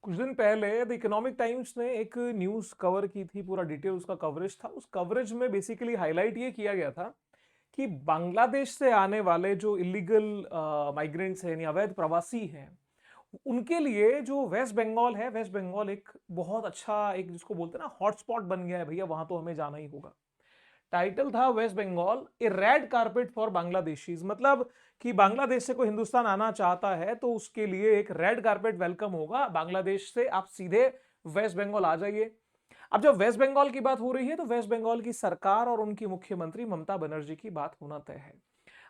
कुछ दिन पहले द इकोनॉमिक टाइम्स ने एक न्यूज कवर की थी, पूरा डिटेल उसका कवरेज था। उस कवरेज में बेसिकली हाईलाइट ये किया गया था कि बांग्लादेश से आने वाले जो इलीगल माइग्रेंट्स हैं यानी अवैध प्रवासी हैं, उनके लिए जो वेस्ट बंगाल है, वेस्ट बंगाल एक बहुत अच्छा, एक जिसको बोलते हैं ना, हॉटस्पॉट बन गया है। भैया वहां तो हमें जाना ही होगा। टाइटल था West Bengal a red carpet for Bangladeshis. मतलब कि बांग्लादेश से कोई हिंदुस्तान आना चाहता है तो उसके लिए एक रेड कारपेट वेलकम होगा। बांग्लादेश से आप सीधे वेस्ट बंगाल आ जाइए। अब जब वेस्ट बंगाल की बात हो रही है तो वेस्ट बंगाल की सरकार और उनकी मुख्यमंत्री ममता बनर्जी की बात होना तय है।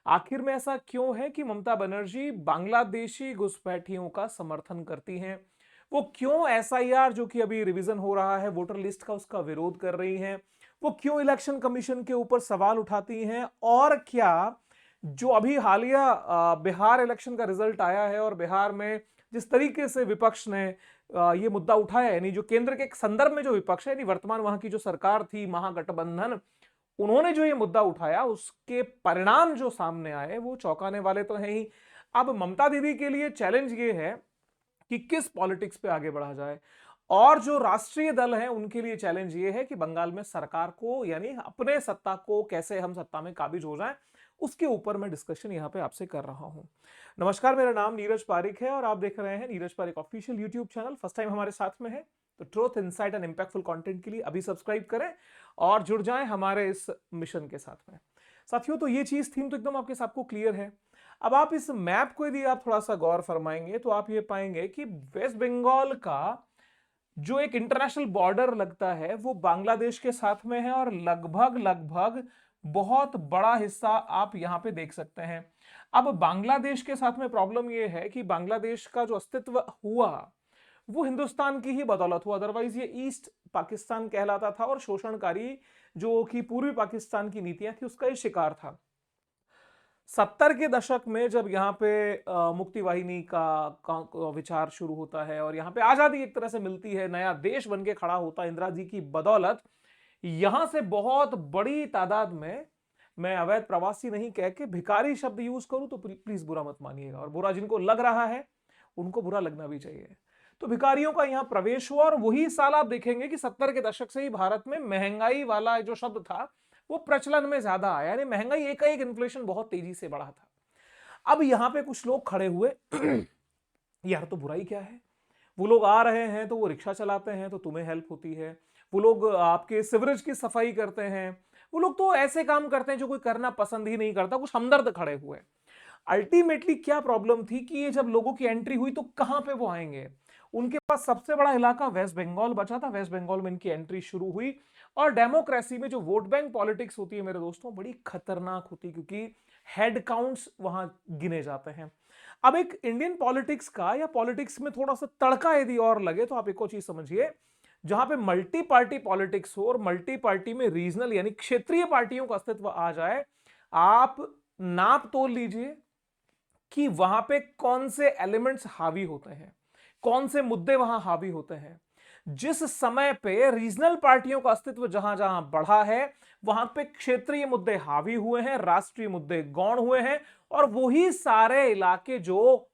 आखिर में ऐसा क्यों है कि ममता बनर्जी बांग्लादेशी घुसपैठियों का समर्थन करती हैं? वो क्यों एसआईआर, जो कि अभी रिवीजन हो रहा है वोटर लिस्ट का, उसका विरोध कर रही हैं? वो क्यों इलेक्शन कमीशन के ऊपर सवाल उठाती हैं? और क्या जो अभी हालिया बिहार इलेक्शन का रिजल्ट आया है और बिहार में जिस तरीके से विपक्ष ने ये मुद्दा उठाया, यानी जो केंद्र के संदर्भ में जो विपक्ष है, यानी वर्तमान वहां की जो सरकार थी महागठबंधन, उन्होंने जो ये मुद्दा उठाया, उसके परिणाम जो सामने आए वो चौंकाने वाले तो हैं ही। अब ममता दीदी के लिए चैलेंज ये है कि किस पॉलिटिक्स पे आगे बढ़ा जाए, और जो राष्ट्रीय दल है उनके लिए चैलेंज ये है कि बंगाल में सरकार को, यानी अपने सत्ता को कैसे हम सत्ता में काबिज हो जाएं, उसके ऊपर मैं डिस्कशन यहां पे आपसे कर रहा हूं। नमस्कार, मेरा नाम नीरज पारिक है और आप देख रहे हैं Neeraj Parik official YouTube channel. First time हमारे साथ में है तो truth, insight and impactful content के लिए अभी सब्सक्राइब करें और जुड़ जाएं हमारे इस मिशन के साथ में। साथियों, तो ये चीज थीम तो एकदम आपके सबको क्लियर है। अब आप इस मैप को यदि आप थोड़ा सा गौर फरमाएंगे तो आप ये पाएंगे कि वेस्ट बंगाल का जो एक इंटरनेशनल बॉर्डर लगता है वो बांग्लादेश के साथ में है, और लगभग लगभग बहुत बड़ा हिस्सा आप यहां पे देख सकते हैं। अब बांग्लादेश के साथ में प्रॉब्लम ये है कि बांग्लादेश का जो अस्तित्व हुआ वो हिंदुस्तान की ही बदौलत हुआ, अदरवाइज ये ईस्ट पाकिस्तान कहलाता था और शोषणकारी जो कि पूर्वी पाकिस्तान की नीतियां थी उसका ये शिकार था। 70 के दशक में जब यहाँ पे मुक्ति वाहिनी का विचार शुरू होता है और यहाँ पे आजादी एक तरह से मिलती है, नया देश बन के खड़ा होता है इंदिरा जी की बदौलत, यहां से बहुत बड़ी तादाद में, मैं अवैध प्रवासी नहीं कह के भिखारी शब्द यूज करूं तो प्लीज बुरा मत मानिएगा, और बुरा जिनको लग रहा है उनको बुरा लगना भी चाहिए। तो भिखारियों का यहां प्रवेश हुआ, और वही साल आप देखेंगे कि 70 के दशक से ही भारत में महंगाई वाला जो शब्द था वो प्रचलन में ज्यादा आया, यानी महंगाई एक इन्फ्लेशन बहुत तेजी से बढ़ा था। अब यहां पे कुछ लोग खड़े हुए यार तो बुराई क्या है, वो लोग आ रहे हैं तो वो रिक्शा चलाते हैं तो तुम्हें हेल्प होती है, वो लोग आपके सिवरेज की सफाई करते हैं, वो लोग तो ऐसे काम करते हैं जो कोई करना पसंद ही नहीं करता। कुछ हमदर्द खड़े हुए। अल्टीमेटली क्या प्रॉब्लम थी कि ये जब लोगों की एंट्री हुई तो कहां पे वो आएंगे? उनके पास सबसे बड़ा इलाका वेस्ट बंगाल बचा था, वेस्ट बंगाल में इनकी एंट्री शुरू हुई। और डेमोक्रेसी में जो वोट बैंक पॉलिटिक्स होती है मेरे दोस्तों, बड़ी खतरनाक होती है, क्योंकि हेड काउंट्स वहां गिने जाते हैं। अब एक इंडियन पॉलिटिक्स का, या पॉलिटिक्स में थोड़ा सा तड़का यदि और लगे तो आप एक और चीज समझिए, जहां पे मल्टी पार्टी पॉलिटिक्स हो और मल्टी पार्टी में रीजनल यानी क्षेत्रीय पार्टियों का अस्तित्व आ जाए, आप नाप तोल लीजिए कि वहां पे कौन से एलिमेंट्स हावी होते हैं, कौन से मुद्दे वहां हावी होते हैं। जिस समय पे रीजनल पार्टियों का अस्तित्व जहां जहां बढ़ा है, वहां पे क्षेत्रीय मुद्दे हावी हुए हैं, राष्ट्रीय मुद्दे गौण हुए हैं, और वही सारे इलाके जो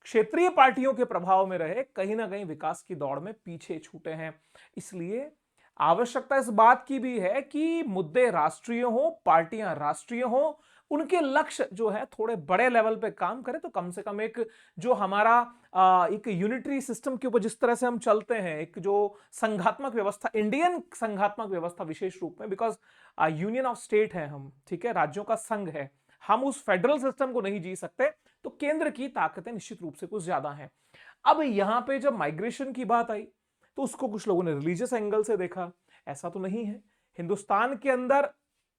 क्षेत्रीय पार्टियों के प्रभाव में रहे, कहीं ना कहीं विकास की दौड़ में पीछे छूटे हैं। इसलिए आवश्यकता इस बात की भी है कि मुद्दे राष्ट्रीय हो, पार्टियां राष्ट्रीय हो, उनके लक्ष्य जो है थोड़े बड़े लेवल पे काम करें, तो कम से कम एक जो हमारा एक यूनिटरी सिस्टम के ऊपर जिस तरह से हम चलते हैं, एक जो संघात्मक व्यवस्था, इंडियन संघात्मक व्यवस्था विशेष रूप में, बिकॉज यूनियन ऑफ स्टेट है हम, ठीक है, राज्यों का संघ है, हम उस फेडरल सिस्टम को नहीं जी सकते, तो केंद्र की ताकतें निश्चित रूप से कुछ ज्यादा हैं। अब यहां पे जब माइग्रेशन की बात आई तो उसको कुछ लोगों ने रिलीजियस एंगल से देखा। ऐसा तो नहीं है, हिंदुस्तान के अंदर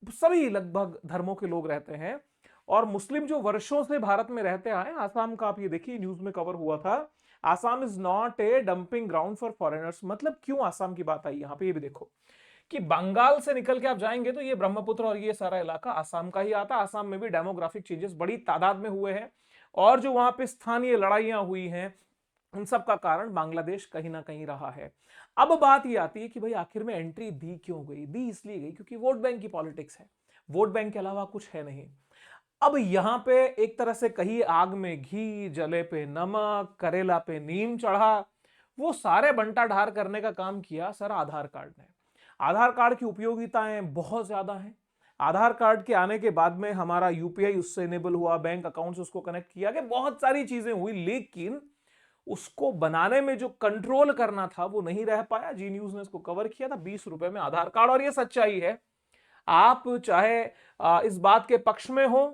सभी लगभग धर्मों के लोग रहते हैं, और मुस्लिम जो वर्षों से भारत में रहते आए, आसाम का आप ये देखिए न्यूज में कवर हुआ था, Assam is not a dumping ground for foreigners. मतलब क्यों आसाम की बात आई यहां पे, ये भी देखो कि बंगाल से निकल के आप जाएंगे तो ये ब्रह्मपुत्र और ये सारा इलाका आसाम का ही आता। आसाम में भी डेमोग्राफिक चेंजेस बड़ी तादाद में हुए हैं, और जो वहां पे स्थानीय लड़ाइयां हुई हैं उन सब का कारण बांग्लादेश कहीं ना कहीं रहा है। अब बात ये आती है कि भाई आखिर में एंट्री दी क्यों गई? दी इसलिए गई क्योंकि वोट बैंक की पॉलिटिक्स है, वोट बैंक के अलावा कुछ है नहीं। अब यहां पे एक तरह से कहीं आग में घी, जले पे नमक, करेला पे नीम चढ़ा, वो सारे बंटाढार करने का काम किया सर आधार कार्ड ने। आधार कार्ड की उपयोगिताएं बहुत ज्यादा हैं। आधार कार्ड के आने के बाद में हमारा यूपीआई उससे इनेबल हुआ, बैंक अकाउंट से उसको कनेक्ट किया गया, बहुत सारी चीजें हुई, लेकिन उसको बनाने में जो कंट्रोल करना था वो नहीं रह पाया। जी न्यूज ने इसको कवर किया था, 20 रुपए में आधार कार्ड। और ये सच्चाई है, आप चाहे इस बात के पक्ष में हो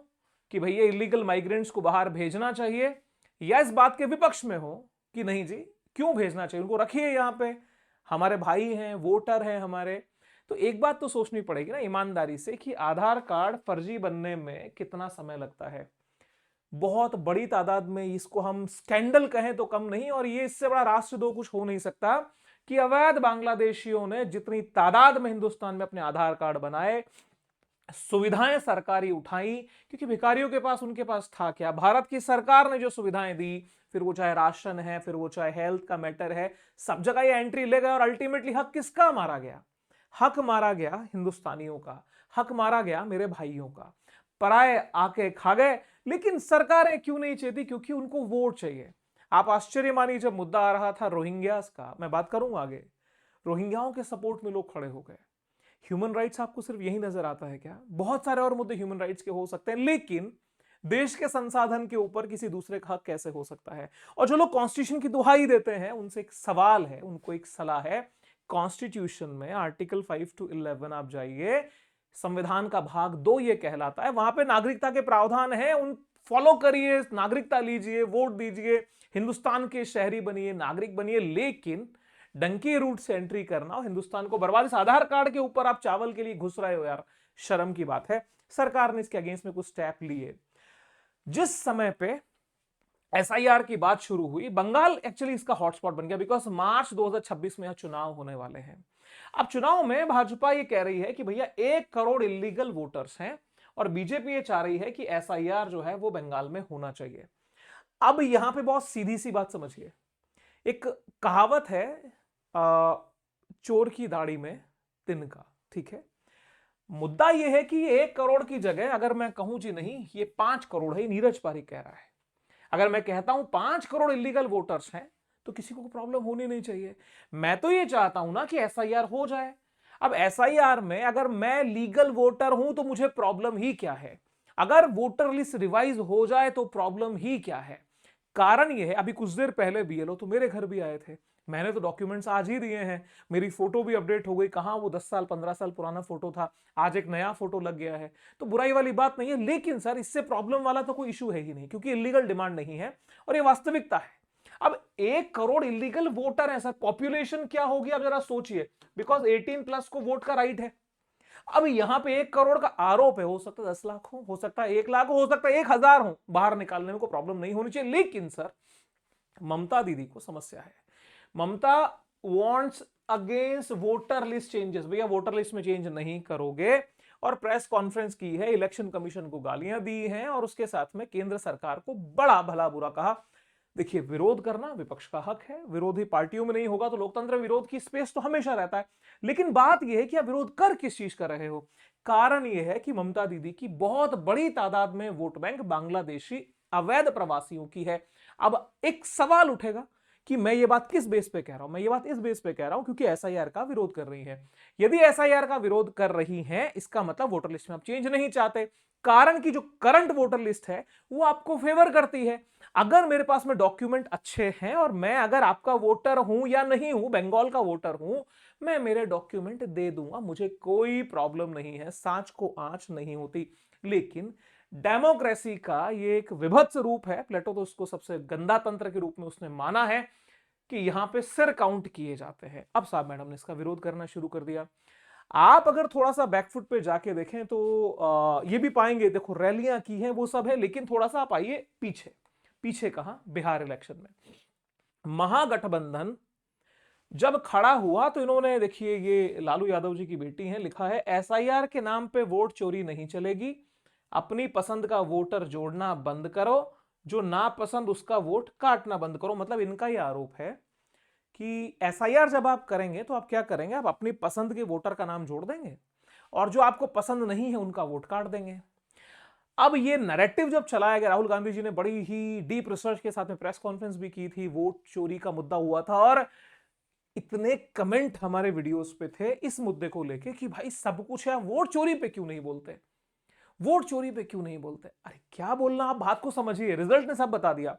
कि भैया इलीगल माइग्रेंट्स को बाहर भेजना चाहिए, या इस बात के विपक्ष में हो कि नहीं जी क्यों भेजना चाहिए, उनको रखिए यहां पे, हमारे भाई हैं, वोटर हैं हमारे। तो एक बात तो सोचनी पड़ेगी ना ईमानदारी से कि आधार कार्ड फर्जी बनने में कितना समय लगता है। बहुत बड़ी तादाद में, इसको हम स्कैंडल कहें तो कम नहीं, और ये इससे बड़ा राष्ट्रद्रोह कुछ हो नहीं सकता कि अवैध बांग्लादेशियों ने जितनी तादाद में हिंदुस्तान में अपने आधार कार्ड बनाए, सुविधाएं सरकारी उठाई, क्योंकि भिखारियों के पास, उनके पास था क्या, भारत की सरकार ने जो सुविधाएं दी, फिर वो चाहे राशन है, फिर वो चाहे हेल्थ का मैटर है, सब जगह ये एंट्री ले गए। और अल्टीमेटली हक किसका मारा गया? हक मारा गया हिंदुस्तानियों का, हक मारा गया मेरे भाइयों का। पराए आके खा गए, लेकिन सरकारें क्यों नहीं चाहती? क्योंकि उनको वोट चाहिए। आप आश्चर्य मानिए, जब मुद्दा आ रहा था रोहिंग्यास का, मैं बात करूंगा आगे, रोहिंग्याओं के सपोर्ट में लोग खड़े हो गए। ह्यूमन राइट्स आपको सिर्फ यही नजर आता है क्या? बहुत सारे और मुद्दे ह्यूमन राइट्स के हो सकते हैं, लेकिन देश के संसाधन के ऊपर किसी दूसरे का हक कैसे हो सकता है? और जो लोग कॉन्स्टिट्यूशन की दुहाई देते हैं, उनसे एक सवाल है, उनको एक सलाह है। कॉन्स्टिट्यूशन में आर्टिकल 5 to 11 आप जाइए, संविधान का भाग 2 ये कहलाता है, वहां पे नागरिकता के प्रावधान है, उन फॉलो करिए, नागरिकता लीजिए, वोट दीजिए, हिंदुस्तान के शहरी बनिए, नागरिक बनिए। लेकिन डंकी रूट से एंट्री करना और हिंदुस्तान को बर्बाद, इस आधार कार्ड के ऊपर आप चावल के लिए घुस रहे हो यार, शर्म की बात है। सरकार ने इसके अगेंस्ट में कुछ स्टेप लिए। जिस समय पे एसआईआर की बात शुरू हुई, बंगाल एक्चुअली इसका हॉटस्पॉट बन गया, बिकॉज मार्च 2026 में यहां चुनाव होने वाले हैं। अब चुनाव में भाजपा ये कह रही है कि भैया 1 करोड़ इलीगल वोटर्स हैं, और बीजेपी ये चाह रही है कि एसआईआर जो है वो बंगाल में होना चाहिए। अब यहां पे बहुत सीधी सी बात समझिए, एक कहावत है, चोर की दाढ़ी में तिनका, ठीक है? मुद्दा यह है कि 1 करोड़ की जगह अगर मैं कहूं जी नहीं ये 5 करोड़ है, नीरज पारिक कह रहा है, अगर मैं कहता हूं 5 करोड़ इलीगल वोटर्स हैं, तो किसी को प्रॉब्लम होनी नहीं चाहिए। मैं तो ये चाहता हूं ना कि एसआईआर हो जाए। अब एसआईआर में अगर मैं लीगल वोटर हूं तो मुझे प्रॉब्लम ही क्या है? अगर वोटर लिस्ट रिवाइज हो जाए तो प्रॉब्लम ही क्या है? कारण यह है, अभी कुछ देर पहले बीएलओ तो मेरे घर भी आए थे, मैंने तो डॉक्यूमेंट्स आज ही दिए हैं, मेरी फोटो भी अपडेट हो गई, कहां वो 10 साल 15 साल पुराना फोटो था, आज एक नया फोटो लग गया है। तो बुराई वाली बात नहीं है, लेकिन सर इससे प्रॉब्लम वाला तो कोई इशू है ही नहीं, क्योंकि इलीगल डिमांड नहीं है और ये वास्तविकता है। अब 1 करोड़ इलीगल वोटर है सर, पॉपुलेशन क्या होगी आप जरा सोचिए, बिकॉज 18+ को वोट का राइट है। अब यहां पे 1 करोड़ का आरोप है, हो सकता है 10 लाख हो सकता है 1 लाख हो सकता है 1000 हो, बाहर निकालने में कोई प्रॉब्लम नहीं होनी चाहिए। लेकिन सर ममता दीदी को समस्या है, Mamata wants against voter list changes. भैया वोटर लिस्ट में चेंज नहीं करोगे, और प्रेस कॉन्फ्रेंस की है, इलेक्शन कमीशन को गालियां दी हैं, और उसके साथ में केंद्र सरकार को बड़ा भला बुरा कहा। देखिए विरोध करना विपक्ष का हक है, विरोधी पार्टियों में नहीं होगा तो लोकतंत्र विरोध की स्पेस तो हमेशा रहता है, लेकिन बात यह है कि आप विरोध कर किस चीज कर रहे हो? कारण यह है कि ममता दीदी की बहुत बड़ी तादाद में वोट बैंक बांग्लादेशी अवैध प्रवासियों की है। अब एक सवाल उठेगा कि मैं ये बात किस बेस पे कह रहा हूं? मैं ये बात इस बेस पे कह रहा हूं क्योंकि एसआईआर का विरोध कर रही है। यदि एसआईआर का विरोध कर रही हैं, इसका मतलब वोटर लिस्ट में आप चेंज नहीं चाहते, कारण की जो करंट वोटर लिस्ट है वो आपको फेवर करती है। अगर मेरे पास में डॉक्यूमेंट अच्छे हैं और मैं अगर आपका वोटर हूं या नहीं हूं, बंगाल का वोटर हूं, मैं मेरे डॉक्यूमेंट दे दूंगा, मुझे कोई प्रॉब्लम नहीं है, सांच को आंच नहीं होती। लेकिन डेमोक्रेसी का ये एक विभत्स रूप है, प्लेटो तो उसको सबसे गंदा तंत्र के रूप में उसने माना है कि यहां पे सिर काउंट किए जाते हैं। अब साहब मैडम ने इसका विरोध करना शुरू कर दिया। आप अगर थोड़ा सा बैकफुट पे जाके देखें तो ये भी पाएंगे, देखो रैलियां की हैं वो सब है, लेकिन थोड़ा सा आप आइए पीछे। पीछे कहां? बिहार इलेक्शन में महागठबंधन जब खड़ा हुआ तो इन्होंने, देखिए ये लालू यादव जी की बेटी हैं, लिखा है एसआईआर के नाम पे वोट चोरी नहीं चलेगी, अपनी पसंद का वोटर जोड़ना बंद करो, जो ना पसंद उसका वोट काटना बंद करो। मतलब इनका यह आरोप है कि एसआईआर जब आप करेंगे तो आप क्या करेंगे, आप अपनी पसंद के वोटर का नाम जोड़ देंगे, और जो आपको पसंद नहीं है उनका वोट काट देंगे। अब ये नैरेटिव जब चलाया गया, राहुल गांधी जी ने बड़ी ही डीप रिसर्च के साथ में प्रेस कॉन्फ्रेंस भी की थी, वोट चोरी का मुद्दा हुआ था और इतने कमेंट हमारे वीडियोस पे थे इस मुद्दे को लेके कि भाई सब कुछ है, वोट चोरी पे क्यों नहीं बोलते, वोट चोरी पे क्यों नहीं बोलते। अरे क्या बोलना, आप बात को समझिए, रिजल्ट ने सब बता दिया।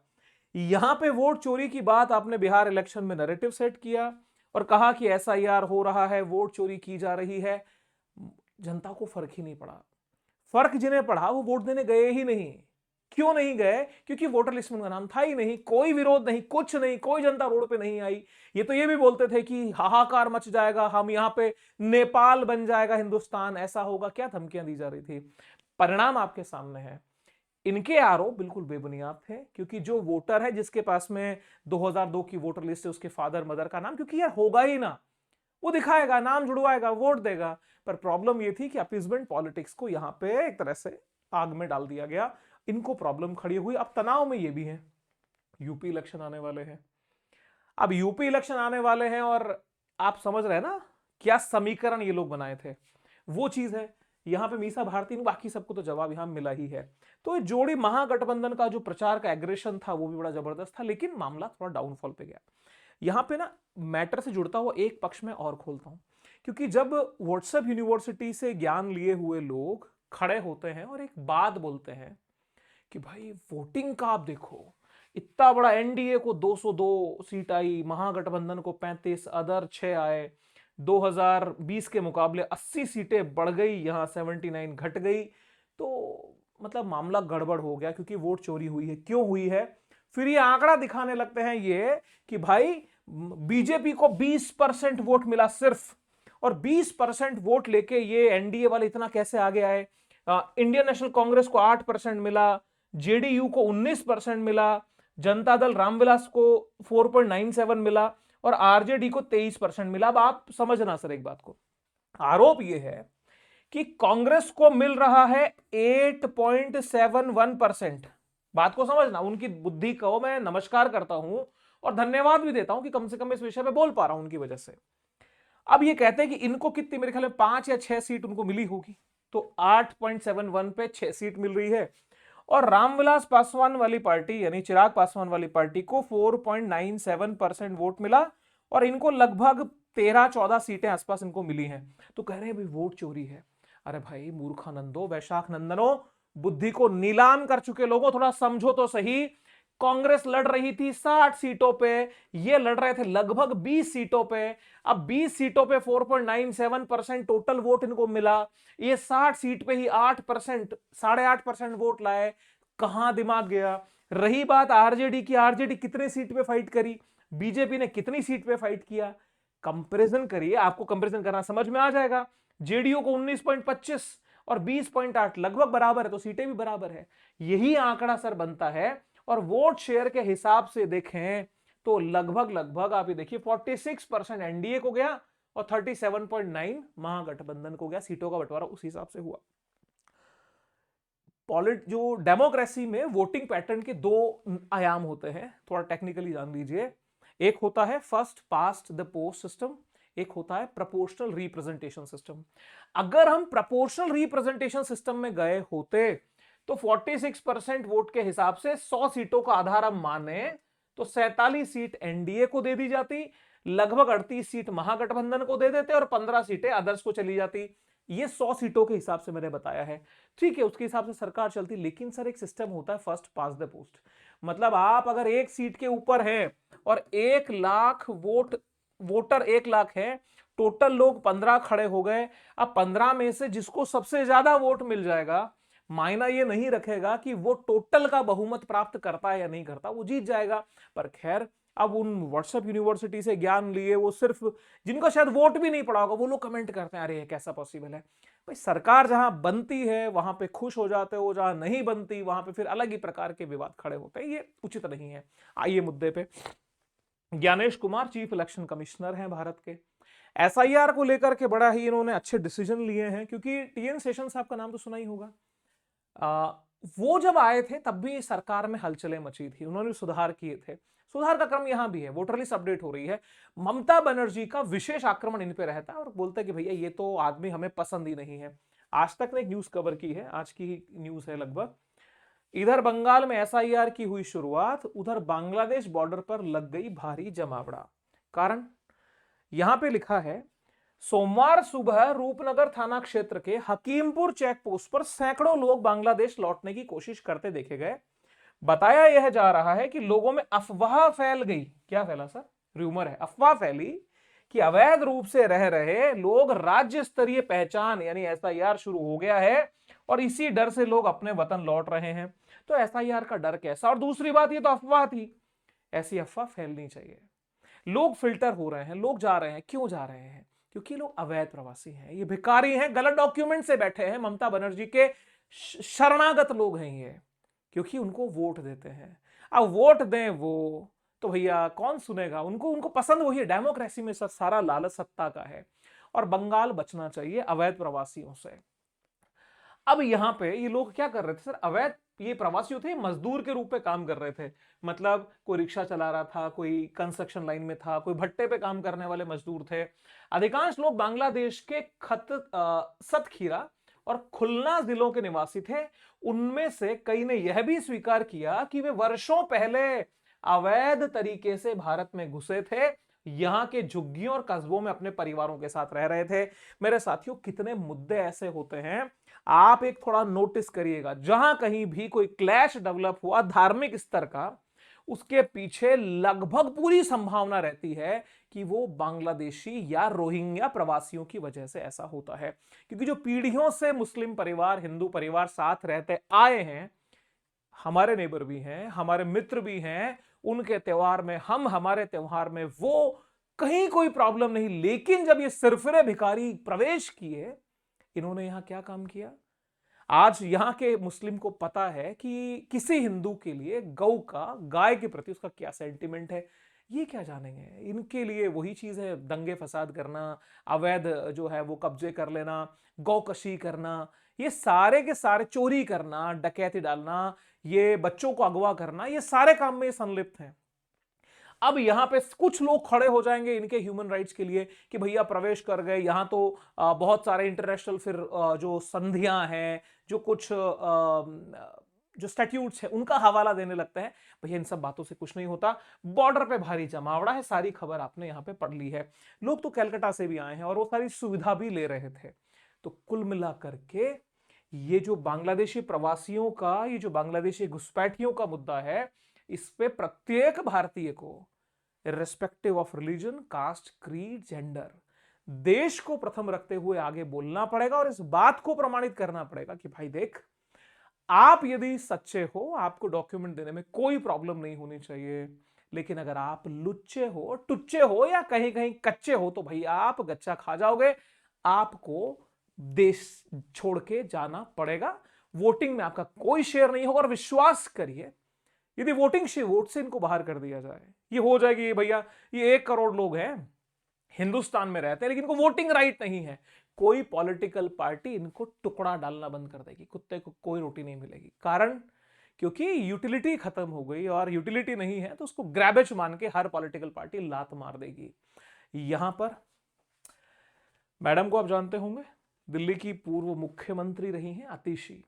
यहां पे वोट चोरी की बात आपने बिहार इलेक्शन में नैरेटिव सेट किया और कहा कि एसआईआर हो रहा है, वोट चोरी की जा रही है। जनता को फर्क ही नहीं पड़ा। फर्क जिन्हें पड़ा वो वोट देने गए ही नहीं। क्यों नहीं गए? क्योंकि वोटर लिस्ट में उनका नाम था ही नहीं, कोई विरोध नहीं, कुछ नहीं, कोई जनता रोड पे नहीं आई। ये तो ये भी बोलते थे कि हाहाकार मच जाएगा, हम यहां पे नेपाल बन जाएगा हिंदुस्तान, ऐसा होगा, क्या धमकियां दी जा रही थी। परिणाम आपके सामने है। इनके आरोप बिल्कुल बेबुनियाद थे, क्योंकि जो वोटर है जिसके पास में 2002 की वोटर लिस्ट है, उसके फादर मदर का नाम, क्योंकि यार होगा ही ना, वो दिखाएगा, नाम जुड़वाएगा, वोट देगा। पर प्रॉब्लम ये थी कि अपीजमेंट पॉलिटिक्स को यहां पे एक तरह से आग में डाल दिया गया। इनको प्रॉब्लम खड़ी हुई। अब तनाव में ये भी है, यूपी इलेक्शन आने वाले हैं। अब यूपी इलेक्शन आने वाले हैं और आप समझ रहे हैं ना क्या समीकरण ये लोग बनाए थे, वो चीज है। यहां पे मीसा भारती ने, बाकी सबको तो जवाब यहां मिला ही है। तो जोड़ी महागठबंधन का जो प्रचार का एग्रेशन था वो भी बड़ा जबरदस्त था, लेकिन मामला थोड़ा डाउनफॉल पे गया। यहां पे ना मैटर से जुड़ता हुआ एक पक्ष में और खोलता हूं, क्योंकि जब व्हाट्सएप यूनिवर्सिटी से ज्ञान लिए हुए लोग खड़े होते हैं और एक बात बोलते हैं कि भाई वोटिंग का आप देखो, इतना बड़ा एनडीए को 202 सीट आई, महागठबंधन को 35, अदर 6 आए, 2020 के मुकाबले 80 सीटें बढ़ गई, यहां 79 घट गई। तो मतलब मामला गड़बड़ हो गया, क्योंकि वोट चोरी हुई है। क्यों हुई है? फिर ये आंकड़ा दिखाने लगते हैं ये कि भाई बीजेपी को 20% वोट मिला सिर्फ, और 20% वोट लेके ये एनडीए वाले इतना कैसे आगे आए। इंडियन नेशनल कांग्रेस को 8% मिला, जेडीयू को 19% मिला, जनता दल रामविलास को 4.97 मिला और आरजेडी को 23% मिला। अब आप समझना सर एक बात को, आरोप यह है कि कांग्रेस को मिल रहा है 8.71%। बात को समझना, उनकी बुद्धि को मैं नमस्कार करता हूं और धन्यवाद भी देता हूं कि कम से कम इस विषय पे बोल पा रहा हूं उनकी वजह से। अब ये कहते हैं कि इनको कितनी, मेरे ख्याल में 5 या 6 सीट उनको मिली होगी, तो 8.71 पे 6 सीट मिल रही है। और रामविलास पासवान वाली पार्टी यानी चिराग पासवान वाली पार्टी को 4.97% वोट मिला और इनको लगभग 13-14 सीटें आसपास इनको मिली हैं। तो कह रहे हैं भाई वोट चोरी है। अरे भाई मूर्खानंदो, वैशाख नंदनो, बुद्धि को नीलाम कर चुके लोगों, थोड़ा समझो तो सही। कांग्रेस लड़ रही थी 60 सीटों पे, ये लड़ रहे थे लगभग 20 सीटों पे। अब 20 सीटों पे 4.97% टोटल वोट इनको मिला, ये 60 सीट पे ही 8%, 8.5% वोट लाए। कहां दिमाग गया? रही बात आरजेडी की, आरजेडी कितने सीट पे फाइट करी, बीजेपी ने कितनी सीट पे फाइट किया, कंपैरिजन करिए, आपको कंपैरिजन करना समझ में आ जाएगा। जेडीयू को 19.25 और 20.8 लगभग बराबर है, तो सीटें भी बराबर है। यही आंकड़ा सर बनता है। और वोट शेयर के हिसाब से देखें तो लगभग लगभग आप ये देखिए 46% एनडीए को गया और 37.9 महागठबंधन को गया। सीटों का बंटवारा उस हिसाब से हुआ। जो डेमोक्रेसी में वोटिंग पैटर्न के दो आयाम होते हैं, थोड़ा टेक्निकली जान लीजिए। एक होता है first past the post system, एक होता है प्रोपोर्शनल रिप्रेजेंटेशन सिस्टम। अगर हम प्रोपोर्शनल रिप्रेजेंटेशन सिस्टम में गए होते तो 46% वोट के हिसाब से 100 सीटों का आधार हम माने तो 47 सीट एनडीए को दे दी जाती, लगभग 38 सीट महागठबंधन को दे देते और 15 सीटें अदर्स को चली जाती। ये 100 सीटों के हिसाब से मैंने बताया है, ठीक है, उसके हिसाब से सरकार चलती। लेकिन सर एक सिस्टम होता है फर्स्ट पास द पोस्ट, मतलब आप अगर एक सीट के ऊपर हैं और 1 लाख वोटर 1 लाख है, टोटल लोग 15 खड़े हो गए। अब 15 में से जिसको सबसे ज्यादा वोट मिल जाएगा, मायना ये नहीं रखेगा कि वो टोटल का बहुमत प्राप्त करता है या नहीं करता, वो जीत जाएगा। पर खैर, अब उन व्हाट्सएप यूनिवर्सिटी से ज्ञान लिए वो सिर्फ जिनको शायद वोट भी नहीं पड़ा होगा, वो लोग कमेंट करते हैं अरे ये कैसा पॉसिबल है। भाई सरकार जहां बनती है वहां पे खुश हो जाते हो, जहां नहीं बनती वहां पे फिर अलग ही प्रकार के विवाद खड़े होते हैं, ये उचित नहीं है। आइए मुद्दे पे। Gyanesh Kumar chief election commissioner हैं भारत के। एसआईआर को लेकर के बड़ा ही इन्होंने अच्छे डिसीजन लिए हैं, क्योंकि टीएन शेषन साहब का नाम तो सुना ही होगा। वो जब आए थे तब भी सरकार में हलचलें मची थी, उन्होंने सुधार किए थे। सुधार का क्रम यहां भी है, वोटर लिस्ट अपडेट हो रही है। ममता बनर्जी का विशेष आक्रमण इन पे रहता है और बोलते हैं कि भैया ये तो आदमी हमें पसंद ही नहीं है। आज तक ने एक न्यूज कवर की है, आज की न्यूज है लगभग। इधर बंगाल में एसआईआर की हुई शुरुआत, उधर बांग्लादेश बॉर्डर पर लग गई भारी जमावड़ा। कारण यहां पे लिखा है, सोमवार सुबह रूपनगर थाना क्षेत्र के हकीमपुर चेक पोस्ट पर सैकड़ों लोग बांग्लादेश लौटने की कोशिश करते देखे गए। बताया यह जा रहा है कि लोगों में अफवाह फैल गई। क्या फैला सर? र्यूमर है, अफवाह फैली कि अवैध रूप से रह रहे लोग राज्य स्तरीय पहचान यानी एसआईआर शुरू हो गया है और इसी डर से लोग अपने वतन लौट रहे हैं। तो एसआईआर का डर कैसा? और दूसरी बात, ये तो अफवाह थी, ऐसी अफवाह फैलनी चाहिए। लोग फिल्टर हो रहे हैं, लोग जा रहे हैं। क्यों जा रहे हैं? क्योंकि लोग अवैध प्रवासी हैं, ये भिखारी हैं, गलत डॉक्यूमेंट से बैठे हैं, ममता बनर्जी के शरणागत लोग हैं ये, क्योंकि उनको वोट देते हैं। अब वोट दें वो तो भैया कौन सुनेगा उनको? उनको पसंद वही है, डेमोक्रेसी में सारा लालच सत्ता का है। और बंगाल बचना चाहिए अवैध प्रवासियों से। अब यहां पे ये लोग क्या कर रहे थे सर? अवैध ये प्रवासी थे, मजदूर के रूप में काम कर रहे थे। मतलब कोई रिक्शा चला रहा था, कोई कंस्ट्रक्शन लाइन में था, कोई भट्टे पे काम करने वाले मजदूर थे। अधिकांश लोग बांग्लादेश के सतखीरा और खुलना जिलों के निवासी थे। उनमें से कई ने यह भी स्वीकार किया कि वे वर्षों पहले अवैध तरीके से भारत में घुसे थे, यहां के झुग्गियों और कस्बों में अपने परिवारों के साथ रह रहे थे। मेरे साथियों, कितने मुद्दे ऐसे होते हैं, आप एक थोड़ा नोटिस करिएगा, जहां कहीं भी कोई क्लैश डेवलप हुआ धार्मिक स्तर का, उसके पीछे लगभग पूरी संभावना रहती है कि वो बांग्लादेशी या रोहिंग्या प्रवासियों की वजह से ऐसा होता है। क्योंकि जो पीढ़ियों से मुस्लिम परिवार, हिंदू परिवार साथ रहते आए हैं, हमारे नेबर भी हैं, हमारे मित्र भी हैं, उनके त्योहार में हम, हमारे त्योहार में वो, कहीं कोई प्रॉब्लम नहीं। लेकिन जब ये सिरफिरे भिखारी प्रवेश किए, इन्होंने यहां क्या काम किया? आज यहां के मुस्लिम को पता है कि किसी हिंदू के लिए गौ का, गाय के प्रति उसका क्या सेंटिमेंट है। ये क्या जानेंगे? इनके लिए वही चीज है, दंगे फसाद करना, अवैध जो है वो कब्जे कर लेना, गौकशी करना, ये सारे के सारे, चोरी करना, डकैती डालना, ये बच्चों को अगवा करना, ये सारे काम में संलिप्त हैं। अब यहां पे कुछ लोग खड़े हो जाएंगे इनके ह्यूमन राइट्स के लिए कि भैया प्रवेश कर गए यहां, तो बहुत सारे इंटरनेशनल फिर जो संधियां हैं, जो कुछ जो स्टैट्यूट्स है, उनका हवाला देने लगते हैं। भैया इन सब बातों से कुछ नहीं होता। बॉर्डर पे भारी जमावड़ा है, सारी खबर आपने यहां पे पढ़ ली है। लोग तो कलकत्ता से भी आए हैं और वो सारी सुविधा भी ले रहे थे। तो कुल मिलाकर के ये जो बांग्लादेशी प्रवासियों का, ये जो बांग्लादेशी घुसपैठियों का मुद्दा है, इस पे प्रत्येक भारतीय को, irrespective of religion, caste, creed, gender, देश को प्रथम रखते हुए आगे बोलना पड़ेगा और इस बात को प्रमाणित करना पड़ेगा कि भाई देख, आप यदि सच्चे हो, आपको डॉक्यूमेंट देने में कोई प्रॉब्लम नहीं होनी चाहिए। लेकिन अगर आप लुच्चे हो, टुच्चे हो या कहीं कहीं कच्चे हो, तो भाई आप गच्चा खा जाओगे, आपको देश छोड़ के जाना पड़ेगा। वोटिंग में आपका कोई शेयर नहीं होगा। और विश्वास करिए, यदि वोटिंग वोट से इनको बाहर कर दिया जाए, ये हो जाएगी भैया, ये 1 करोड़ लोग हैं, हिंदुस्तान में रहते हैं, लेकिन इनको वोटिंग राइट नहीं है, कोई पॉलिटिकल पार्टी इनको टुकड़ा डालना बंद कर देगी, कुत्ते को कोई रोटी नहीं मिलेगी। कारण क्योंकि यूटिलिटी खत्म हो गई, और यूटिलिटी नहीं है तो उसको ग्रैबेज मान के हर पॉलिटिकल पार्टी लात मार देगी। यहां पर मैडम को आप जानते होंगे, दिल्ली की पूर्व मुख्यमंत्री रही हैं आतिशी।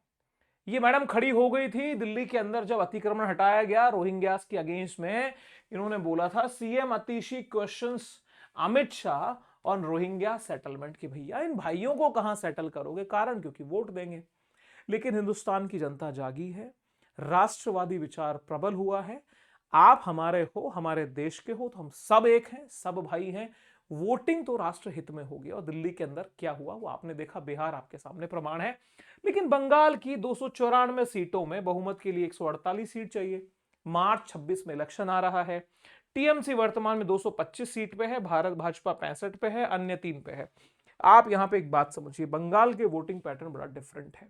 ये मैडम खड़ी हो गई थी दिल्ली के अंदर जब अतिक्रमण हटाया गया रोहिंग्यास के अगेंस्ट में। इन्होंने बोला था, CM Atishi questions Amit Shah on Rohingya settlement, की भैया इन भाइयों को कहां सेटल करोगे? कारण क्योंकि वोट देंगे। लेकिन हिंदुस्तान की जनता जागी है, राष्ट्रवादी विचार प्रबल हुआ है। आप हमारे हो, हमारे देश के हो, तो हम सब एक हैं, सब भाई हैं। वोटिंग तो राष्ट्र हित में होगी। और दिल्ली के अंदर क्या हुआ वो आपने देखा, बिहार आपके सामने प्रमाण है। लेकिन बंगाल की 294 सीटों में बहुमत के लिए 148 सीट चाहिए। मार्च 26 में इलेक्शन आ रहा है। टीएमसी वर्तमान में 225 सीट पे है, भारत भाजपा 65 पे है, अन्य 3 पे है। आप यहां पे एक बात समझिए, बंगाल के वोटिंग पैटर्न बड़ा डिफरेंट है।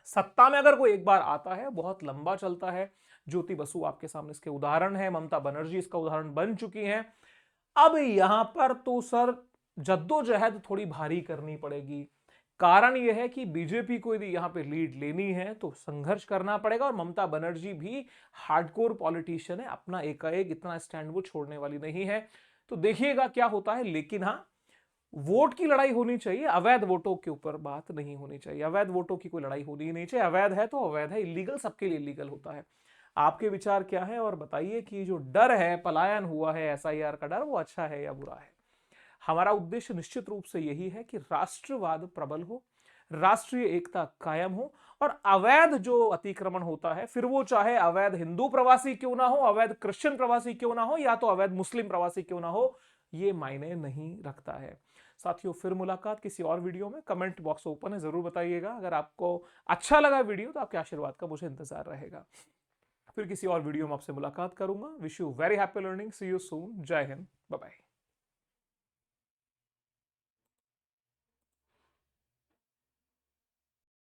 सत्ता में अगर कोई एक बार आता है, बहुत लंबा चलता है। ज्योति बसु आपके सामने इसके उदाहरण है, ममता बनर्जी इसका उदाहरण बन चुकी हैं। अब यहां पर तो सर जद्दोजहद थोड़ी भारी करनी पड़ेगी। कारण यह है कि बीजेपी को यदि यहां पे लीड लेनी है तो संघर्ष करना पड़ेगा। और ममता बनर्जी भी हार्डकोर पॉलिटिशियन है, अपना एकाएक इतना स्टैंड वो छोड़ने वाली नहीं है। तो देखिएगा क्या होता है। लेकिन हां, वोट की लड़ाई होनी चाहिए, अवैध वोटों के ऊपर बात नहीं होनी चाहिए। अवैध वोटों की कोई लड़ाई होनी ही नहीं चाहिए। अवैध है तो अवैध है, इलीगल सबके लिए इलीगल होता है। आपके विचार क्या है और बताइए कि जो डर है, पलायन हुआ है एसआईआर का डर, वो अच्छा है या बुरा है? हमारा उद्देश्य निश्चित रूप से यही है कि राष्ट्रवाद प्रबल हो, राष्ट्रीय एकता कायम हो, और अवैध जो अतिक्रमण होता है, फिर वो चाहे अवैध हिंदू प्रवासी क्यों ना हो, अवैध क्रिश्चियन प्रवासी क्यों ना हो, या तो अवैध मुस्लिम प्रवासी क्यों ना हो, ये मायने नहीं रखता है। साथियों, फिर मुलाकात किसी और वीडियो में। कमेंट बॉक्स ओपन है, जरूर बताइएगा। अगर आपको अच्छा लगा वीडियो तो आपके आशीर्वाद का मुझे इंतजार रहेगा। फिर किसी और वीडियो में आपसे मुलाकात करूंगा। Wish you very happy learning. See you soon. जय हिंद। Bye bye.